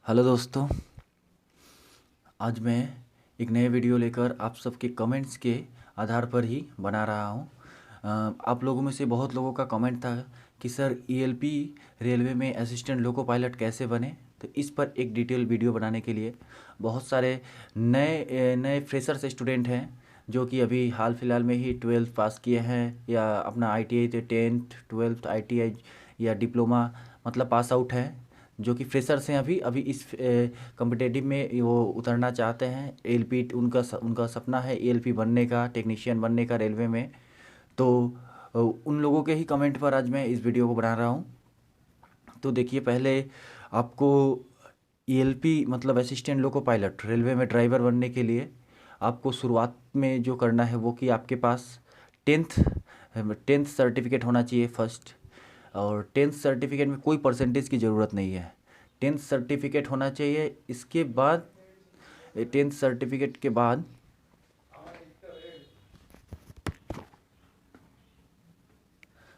Hello दोस्तों, आज मैं एक नए वीडियो लेकर आप सबके कमेंट्स के आधार पर ही बना रहा हूँ। आप लोगों में से बहुत लोगों का कमेंट था कि सर ईएलपी रेलवे में असिस्टेंट लोको पायलट कैसे बने। तो इस पर एक डिटेल वीडियो बनाने के लिए बहुत सारे नए नए फ्रेशर्स स्टूडेंट हैं जो कि अभी हाल फिलहाल में ही 12th पास किए हैं या अपना आईटीआई 10th 12th आईटीआई या डिप्लोमा मतलब पास आउट हैं, जो कि फ्रेशर्स हैं। अभी अभी इस कॉम्पिटेटिव में वो उतरना चाहते हैं। एएलपी उनका सपना है एएलपी बनने का, टेक्नीशियन बनने का रेलवे में। तो उन लोगों के ही कमेंट पर आज मैं इस वीडियो को बना रहा हूँ। तो देखिए, पहले आपको ईएलपी मतलब असिस्टेंट लोको पायलट रेलवे में ड्राइवर बनने के लिए आपको शुरुआत में जो करना है वो कि आपके पास टेंथ टेंथ सर्टिफिकेट होना चाहिए फर्स्ट। और टेंथ सर्टिफिकेट में कोई परसेंटेज की ज़रूरत नहीं है, टेंथ सर्टिफिकेट होना चाहिए। इसके बाद टेंथ सर्टिफिकेट के बाद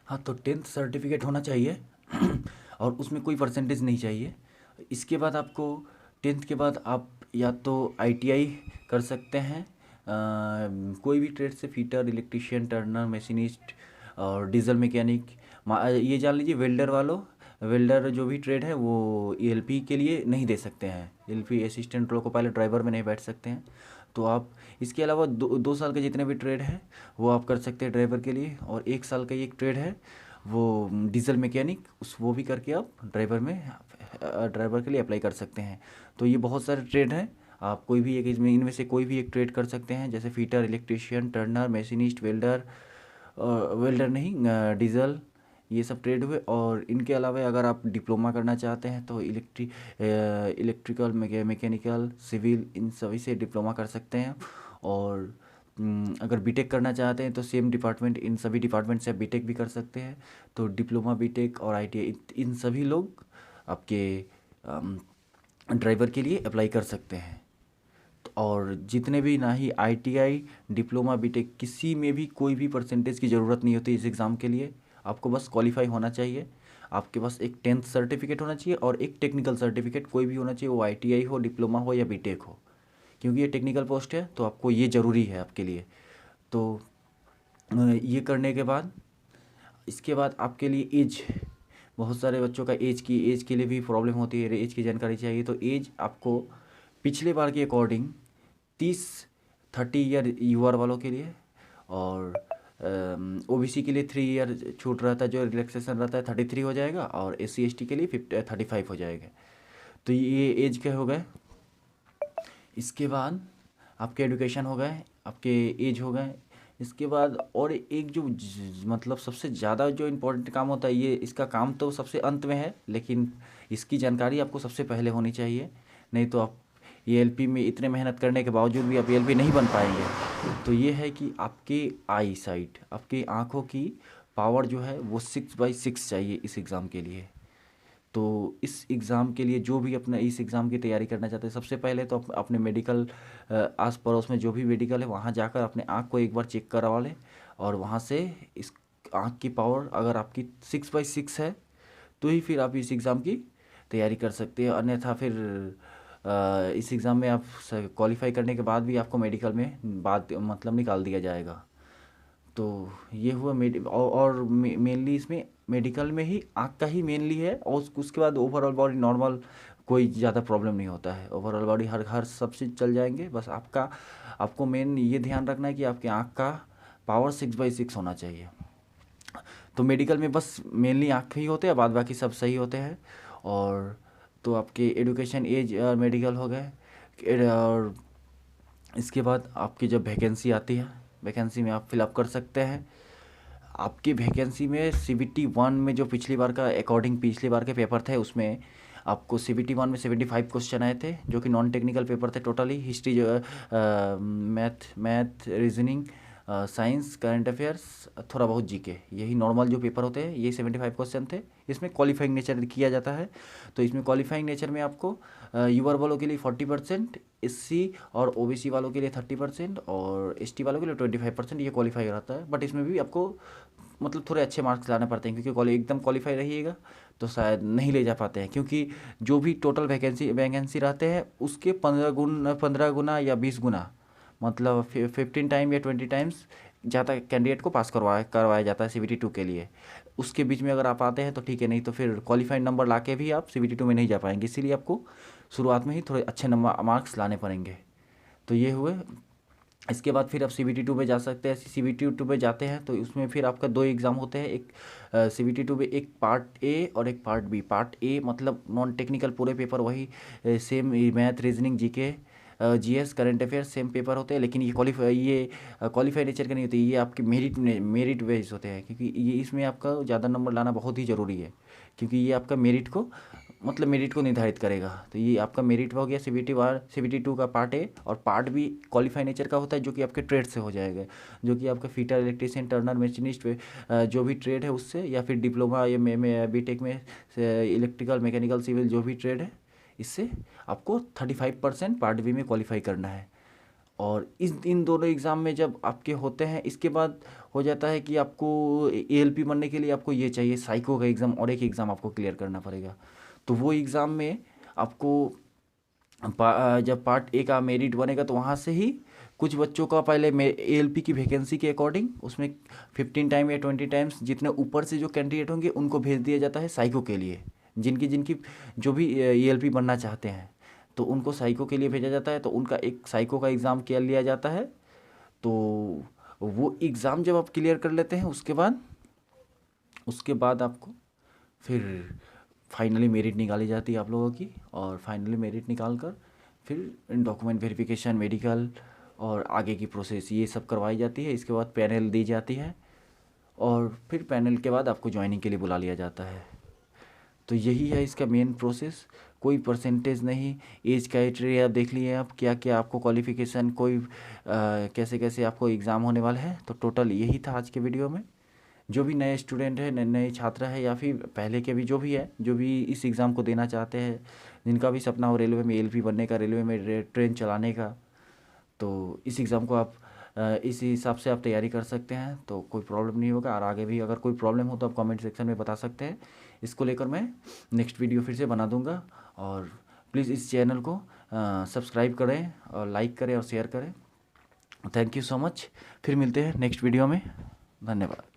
हाँ, तो टेंथ सर्टिफिकेट होना चाहिए और उसमें कोई परसेंटेज नहीं चाहिए। इसके बाद आपको टेंथ के बाद आप या तो आईटीआई कर सकते हैं, कोई भी ट्रेड से, फीटर, इलेक्ट्रिशियन, टर्नर, मशीनिस्ट और डीजल मैकेनिक। ये जान लीजिए, वेल्डर जो भी ट्रेड है वो ईएलपी के लिए नहीं दे सकते हैं, ELP assistant loco pilot driver में नहीं बैठ सकते हैं। तो आप इसके अलावा 2 साल के जितने भी ट्रेड है वो आप कर सकते हैं ड्राइवर के लिए। और 1 साल का एक ट्रेड है वो डीजल मैकेनिक, वो भी करके आप ड्राइवर के लिए अप्लाई कर सकते हैं। तो ये बहुत सारे ट्रेड हैं, आप कोई भी एक इनमें से कोई भी एक ट्रेड कर सकते हैं, जैसे fitter, electrician, Turner, machinist, welder नहीं, डीजल, ये सब ट्रेड हुए। और इनके अलावा अगर आप डिप्लोमा करना चाहते हैं तो इलेक्ट्रिकल, मैकेनिकल, सिविल, इन सभी से डिप्लोमा कर सकते हैं। और अगर बीटेक करना चाहते हैं तो सेम डिपार्टमेंट, इन सभी डिपार्टमेंट से आप बीटेक भी कर सकते हैं। तो डिप्लोमा, बीटेक और आईटीआई, इन सभी लोग आपके ड्राइवर के लिए अप्लाई कर सकते हैं। और जितने भी, ना ही आईटीआई, डिप्लोमा, बीटेक, किसी में भी कोई भी परसेंटेज की ज़रूरत नहीं होती इस एग्ज़ाम के लिए। आपको बस क्वालिफाई होना चाहिए, आपके पास एक टेंथ सर्टिफिकेट होना चाहिए और एक टेक्निकल सर्टिफिकेट कोई भी होना चाहिए, वो आईटीआई हो, डिप्लोमा हो या बीटेक हो, क्योंकि ये टेक्निकल पोस्ट है तो आपको ये ज़रूरी है आपके लिए। तो ये करने के बाद, इसके बाद आपके लिए एज, बहुत सारे बच्चों का एज के लिए भी प्रॉब्लम होती है, एज की जानकारी चाहिए। तो एज आपको पिछले बार के अकॉर्डिंग 30 ईयर यूआर वालों के लिए, और ओबीसी के लिए 3 ईयर छूट रहता है, जो रिलैक्सेशन रहता है 33 हो जाएगा, और एससी एसटी के लिए 35 हो जाएगा। तो ये एज के हो गए। इसके बाद आपके एजुकेशन हो गए, आपके एज हो गए। इसके बाद और एक जो मतलब सबसे ज़्यादा जो इम्पोर्टेंट काम होता है, ये इसका काम तो सबसे अंत में है, लेकिन इसकी जानकारी आपको सबसे पहले होनी चाहिए, नहीं तो आप ईएलपी में इतने मेहनत करने के बावजूद भी आप ईएलपी नहीं बन पाएंगे। तो ये है कि आपके आई साइट, आपकी आँखों की पावर जो है वो 6/6 चाहिए इस एग्ज़ाम के लिए। तो इस एग्ज़ाम के लिए जो भी अपना इस एग्ज़ाम की तैयारी करना चाहते हैं, सबसे पहले तो अपने मेडिकल, आस पड़ोस में जो भी मेडिकल है वहाँ जाकर अपने आँख को एक बार चेक करवा लें। और वहाँ से इस आँख की पावर अगर आपकी 6/6 है तो ही फिर आप इस एग्ज़ाम की तैयारी कर सकते हैं। अन्यथा फिर इस एग्ज़ाम में आप क्वालिफाई करने के बाद भी आपको मेडिकल में बाद मतलब निकाल दिया जाएगा। तो ये हुआ और मेनली इसमें मेडिकल में ही आँख का ही मेनली है, और उसके बाद ओवरऑल बॉडी नॉर्मल, कोई ज़्यादा प्रॉब्लम नहीं होता है। ओवरऑल बॉडी हर सब चीज़ चल जाएंगे। बस आपको मेन ये ध्यान रखना है कि आपके आँख का पावर 6/6 होना चाहिए। तो मेडिकल में बस मेनली आँख ही होते हैं, बाद बाकी सब सही होते हैं। और तो आपके एजुकेशन, एज और मेडिकल हो गए। और इसके बाद आपकी जब वैकेंसी आती है, वैकेंसी में आप फिलअप कर सकते हैं। आपकी वैकेंसी में सीबीटी 1 में जो पिछली बार का अकॉर्डिंग पिछली बार के पेपर थे, उसमें आपको सीबीटी 1 में 75 क्वेश्चन आए थे, जो कि नॉन टेक्निकल पेपर थे टोटली। हिस्ट्री जो math, reasoning, science, current affairs, थोड़ा बहुत जीके, यही नॉर्मल जो पेपर होते हैं, ये 75 क्वेश्चन थे। इसमें क्वालिफाइंग नेचर किया जाता है। तो इसमें क्वालिफाइंग नेचर में आपको यूआर वालों के लिए 40%, एससी और ओबीसी वालों के लिए 30% और एसटी वालों के लिए 25% ये क्वालिफाई रहता है। बट इसमें भी आपको मतलब थोड़े अच्छे मार्क्स लाने पड़ते हैं, क्योंकि एकदम क्वालिफाई रहिएगा तो शायद नहीं ले जा पाते हैं, क्योंकि जो भी टोटल वैकेंसी रहते हैं उसके 15 गुना या 20 गुना, मतलब 15 टाइम या 20 टाइम्स ज़्यादा कैंडिडेट को पास करवाया जाता है CBT 2 के लिए। उसके बीच में अगर आप आते हैं तो ठीक है, नहीं तो फिर क्वालिफाइड नंबर ला के भी आप CBT 2 में नहीं जा पाएंगे, इसीलिए आपको शुरुआत में ही थोड़े अच्छे नंबर मार्क्स लाने पड़ेंगे। तो ये हुए। इसके बाद फिर आप CBT 2 में जा सकते हैं। CBT 2 में जाते हैं तो उसमें फिर आपका 2 एग्ज़ाम होते हैं। एक CBT 2 में एक पार्ट ए और एक पार्ट बी। पार्ट ए मतलब नॉन टेक्निकल पूरे पेपर वही same, math, reasoning, GK, GS, current affairs same paper होते हैं, लेकिन ये क्वालिफाई नेचर के नहीं होते, ये आपके मेरिट बेस होते हैं, क्योंकि ये इसमें आपका ज़्यादा नंबर लाना बहुत ही ज़रूरी है, क्योंकि ये आपका मेरिट को निर्धारित करेगा। तो ये आपका मेरिट हो गया CBT 2 का पार्ट ए। और पार्ट बी क्वालिफाई नेचर का होता है, जो कि आपके ट्रेड से हो जाएगा, जो कि आपका फिटर, इलेक्ट्रीशियन, टर्नर, मशीनिस्ट, जो भी ट्रेड है उससे, या फिर डिप्लोमा या BTech में इलेक्ट्रिकल, मैकेनिकल, सिविल जो भी ट्रेड है, इससे आपको 35% पार्ट बी में क्वालिफाई करना है। और इन दोनों एग्ज़ाम में जब आपके होते हैं, इसके बाद हो जाता है कि आपको ALP बनने के लिए आपको ये चाहिए साइको का एग्ज़ाम, और एक एग्ज़ाम आपको क्लियर करना पड़ेगा। तो वो एग्ज़ाम में आपको जब पार्ट ए का मेरिट बनेगा तो वहाँ से ही कुछ बच्चों का पहले ALP की वैकेंसी के अकॉर्डिंग उसमें 15 टाइम या 20 टाइम्स जितने ऊपर से जो कैंडिडेट होंगे उनको भेज दिया जाता है साइको के लिए। जिनकी जो भी ALP बनना चाहते हैं तो उनको साइको के लिए भेजा जाता है। तो उनका एक साइको का एग्ज़ाम किया लिया जाता है। तो वो एग्ज़ाम जब आप क्लियर कर लेते हैं उसके बाद आपको फिर फाइनली मेरिट निकाली जाती है आप लोगों की। और फाइनली मेरिट निकाल कर फिर डॉक्यूमेंट वेरिफिकेशन, मेडिकल और आगे की प्रोसेस ये सब करवाई जाती है। इसके बाद पैनल दी जाती है और फिर पैनल के बाद आपको ज्वाइनिंग के लिए बुला लिया जाता है। तो यही है इसका मेन प्रोसेस। कोई परसेंटेज नहीं, एज क्राइटेरिया देख लिए आप, क्या क्या आपको क्वालिफ़िकेशन, कैसे कैसे आपको एग्ज़ाम होने वाला है। तो टोटल यही था आज के वीडियो में। जो भी नए स्टूडेंट है, नए छात्र है, या फिर पहले के भी जो भी है, जो भी इस एग्ज़ाम को देना चाहते हैं, जिनका भी सपना हो रेलवे में ALP बनने का, रेलवे में ट्रेन चलाने का, तो इस एग्ज़ाम को आप इस हिसाब से आप तैयारी कर सकते हैं। तो कोई प्रॉब्लम नहीं होगा। और आगे भी अगर कोई प्रॉब्लम हो तो आप कमेंट सेक्शन में बता सकते हैं। इसको लेकर मैं नेक्स्ट वीडियो फिर से बना दूंगा। और प्लीज़ इस चैनल को सब्सक्राइब करें और लाइक करें और शेयर करें। Thank you so much. फिर मिलते हैं नेक्स्ट वीडियो में। धन्यवाद।